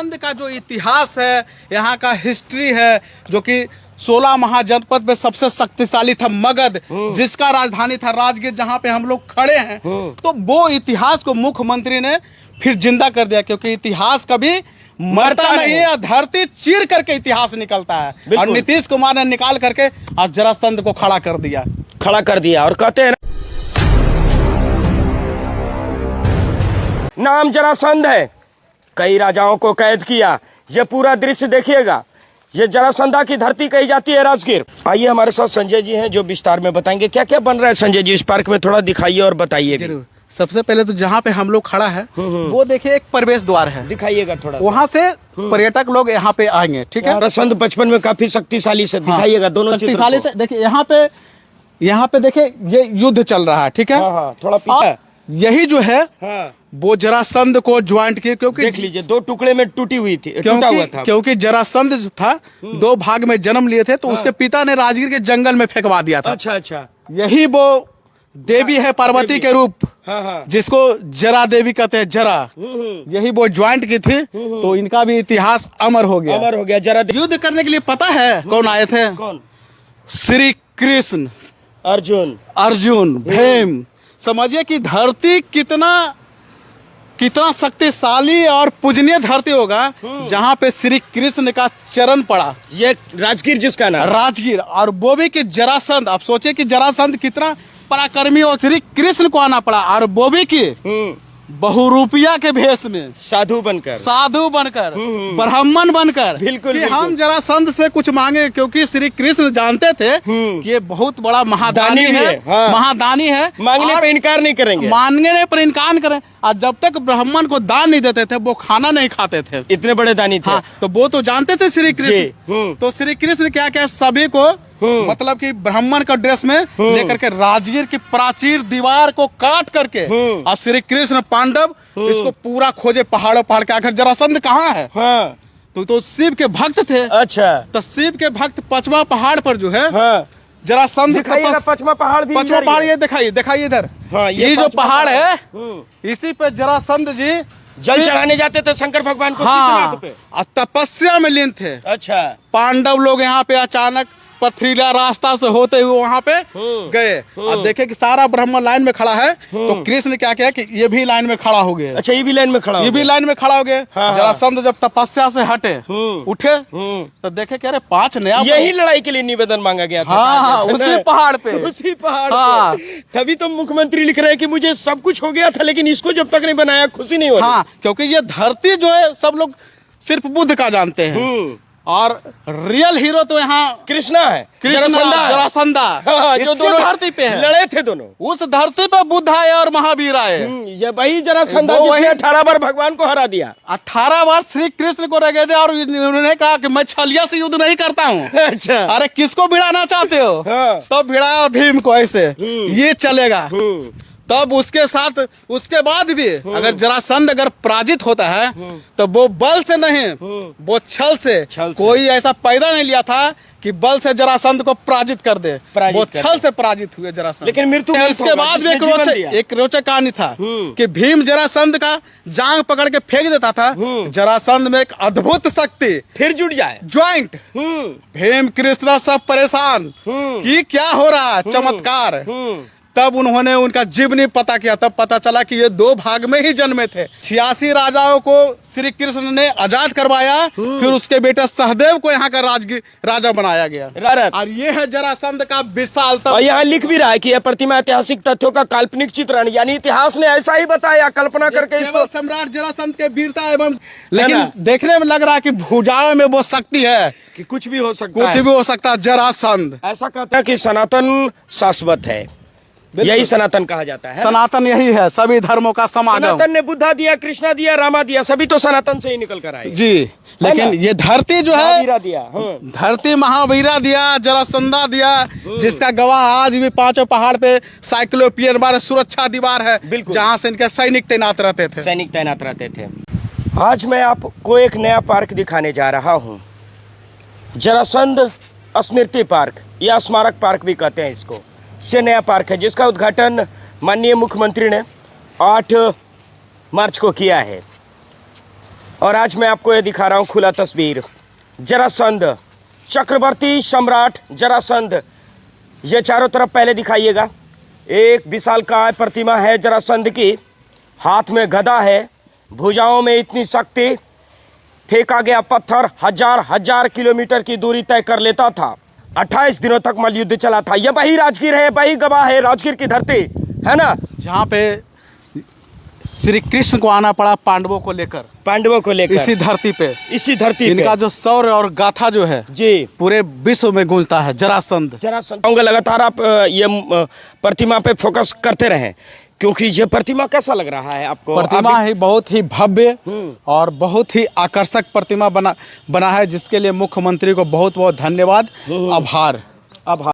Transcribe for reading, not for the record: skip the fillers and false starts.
जरासंध का जो इतिहास है, यहाँ का हिस्ट्री है, जो कि 16 महाजनपद में सबसे शक्तिशाली था मगध, जिसका राजधानी था राजगीर, जहाँ पे हम लोग खड़े हैं। तो वो इतिहास को मुख्यमंत्री ने फिर जिंदा कर दिया, क्योंकि इतिहास कभी मरता नहीं है, धरती चीर करके इतिहास निकलता है। और नीतीश कुमार ने निकाल करके और जरासंध को खड़ा कर दिया और कहते हैं नाम जरासंध है, कई राजाओं को कैद किया। ये पूरा दृश्य देखिएगा, ये जरासंधा की धरती कही जाती है राजगीर। आइए हमारे साथ संजय जी हैं जो विस्तार में बताएंगे क्या क्या बन रहा है। संजय जी, इस पार्क में थोड़ा दिखाइए और बताइए। जरूर। सबसे पहले तो जहाँ पे हम लोग खड़ा है वो देखिए एक प्रवेश द्वार है, दिखाइएगा थोड़ा। वहाँ से पर्यटक लोग यहाँ पे आएंगे। ठीक है, जरासंध बचपन में काफी शक्तिशाली से दिखाइएगा दोनों शक्तिशाली। देखिए यहाँ पे देखिए ये युद्ध चल रहा है। ठीक है, थोड़ा पीछे। यही जो है वो जरासंध को ज्वाइंट किए, क्योंकि देख लीजिए 2 टुकड़े में टूटी हुई थी, टूटा हुआ था। क्योंकि जरासंध जो था 2 भाग में जन्म लिए थे, तो उसके पिता ने राजगीर के जंगल में फेंकवा दिया था। अच्छा। यही वो देवी है, पार्वती के रूप, जिसको जरा देवी कहते हैं। जरा यही वो ज्वाइंट की थी, तो इनका भी इतिहास अमर हो गया। जरा युद्ध करने के लिए पता है कौन आए थे? कौन? श्री कृष्ण, अर्जुन, भीम। समझिए कि धरती कितना शक्तिशाली और पूजनीय धरती होगा, जहाँ पे श्री कृष्ण का चरण पड़ा। ये राजगीर जिसका नाम राजगीर, और वो भी कि जरासंध। आप सोचिए कि जरासंध कितना पराक्रमी, और श्री कृष्ण को आना पड़ा, और वो भी कि बहुरूपिया के भेष में, साधु बनकर, ब्राह्मण बनकर। बिल्कुल, कि हम जरासंध से कुछ मांगे, क्योंकि श्री कृष्ण जानते थे कि ये बहुत बड़ा महादानी है। महादानी है, मांगने पर इनकार नहीं करें। और जब तक ब्राह्मण को दान नहीं देते थे, वो खाना नहीं खाते थे। इतने बड़े दानी थे। तो वो तो जानते थे श्री कृष्ण। तो श्री कृष्ण क्या सभी को मतलब कि ब्राह्मण का ड्रेस में लेकर के राजगीर की प्राचीर दीवार को काट करके, और श्री कृष्ण पांडव इसको पूरा खोजे पहाड़ों के। आखिर जरासंध कहाँ है? तो शिव के भक्त थे। अच्छा, तो शिव के भक्त 5वां पहाड़ पर जो है जरासंध का 5वां पहाड़ ये दिखाइए इधर। ये जो पहाड़ है, इसी पे जरासंध जी जल चढ़ाने जाते थे शंकर भगवान को। और तपस्या में लीन थे। अच्छा, पांडव लोग यहाँ पे अचानक पथरीला रास्ता से होते हुए वहाँ पे गए, और देखे कि सारा ब्राह्मण लाइन में खड़ा है। तो कृष्ण क्या किया कि ये भी लाइन में खड़ा हो गए। अच्छा, ये भी लाइन में खड़ा हो गए। जरासंध जब तपस्या से हटे उठे, तो देखे कि अरे 5 नया, यही लड़ाई के लिए निवेदन मांगा गया था। उसी पहाड़ पे। तभी तो मुख्यमंत्री लिख रहे हैं कि मुझे सब कुछ हो गया था, लेकिन इसको जब तक नहीं बनाया खुशी नहीं हो रही। क्योंकि ये धरती जो है सब लोग सिर्फ बुद्ध का जानते हैं, और रियल हीरो तो यहाँ कृष्णा है, जरासंधा, जो दोनों धरती पे है। लड़े थे दोनों। उस धरती पे बुद्ध आए और महावीर आए। ये वही जरासंधा जिसने 18 बार भगवान को हरा दिया। 18 बार श्री कृष्ण को रह गए थे, और उन्होंने कहा कि मैं छलिया से युद्ध नहीं करता हूँ। अच्छा, अरे किसको भिड़ाना चाहते हो? तो भिड़ाया भीम को, ऐसे ये चलेगा। तब उसके बाद भी अगर जरासंध अगर पराजित होता है, तो वो बल से नहीं, वो छल से। कोई ऐसा पैदा नहीं लिया था कि बल से जरासंध को पराजित कर दे। वो छल से पराजित हुए जरासंध। लेकिन मृत्यु इसके बाद एक रोचक कहानी था कि भीम जरासंध का जांग पकड़ के फेंक देता था। जरासंध में एक अद्भुत शक्ति फिर जुट जाए, ज्वाइंट। भीम कृष्ण सब परेशान कि क्या हो रहा है, चमत्कार। तब उन्होंने उनका जीवनी पता किया, तब पता चला कि ये 2 भाग में ही जन्मे थे। 86 राजाओं को श्री कृष्ण ने आजाद करवाया, फिर उसके बेटे सहदेव को यहाँ का राजा बनाया गया। और ये है जरासंध का विशालतम। और यहाँ लिख भी रहा है कि यह प्रतिमा ऐतिहासिक तथ्यों का काल्पनिक चित्रण, यानी इतिहास ने ऐसा ही बताया, कल्पना करके इसको। सम्राट जरासंध के वीरता एवं, लेकिन देखने में लग रहा है कि भुजाओं में वो शक्ति है कि कुछ भी हो सकता है। जरासंध ऐसा कहता है कि सनातन शाश्वत है, यही सनातन कहा जाता है। सनातन यही है, सभी धर्मों का समागम। सनातन ने बुद्धा दिया, कृष्णा दिया, रामा दिया, सभी तो सनातन से ही निकल कर आए जी। लेकिन ये धरती जो है, धरती महावीरा दिया, जरासंधा दिया, जिसका गवाह आज भी 5 पहाड़ पे साइक्लोपियन बार सुरक्षा दीवार है, जहाँ से इनके सैनिक तैनात रहते थे। आज मैं आपको एक नया पार्क दिखाने जा रहा हूँ, जरासंध स्मृति पार्क या स्मारक पार्क भी कहते हैं इसको। ये नया पार्क है जिसका उद्घाटन माननीय मुख्यमंत्री ने 8 मार्च को किया है। और आज मैं आपको ये दिखा रहा हूँ खुला तस्वीर। जरासंध, चक्रवर्ती सम्राट जरासंध, ये चारों तरफ पहले दिखाइएगा। एक विशालकाय प्रतिमा है जरासंध की, हाथ में गदा है, भुजाओं में इतनी शक्ति, फेंका गया पत्थर हजार हजार किलोमीटर की दूरी तय कर लेता था। 28 दिनों तक मल्लयुद्ध चला था। ये वही राजगीर है, वही गवाह है, राजगीर की धरती है ना, जहाँ पे श्री कृष्ण को आना पड़ा पांडवों को लेकर, इसी धरती पे, इनका जो शौर्य और गाथा जो है जी पूरे विश्व में गूंजता है। जरासंध लगातार आप ये प्रतिमा पे फोकस करते रहें, क्योंकि ये प्रतिमा कैसा लग रहा है आपको? प्रतिमा ही बहुत ही भव्य और बहुत ही आकर्षक प्रतिमा बना है, जिसके लिए मुख्यमंत्री को बहुत बहुत धन्यवाद, आभार।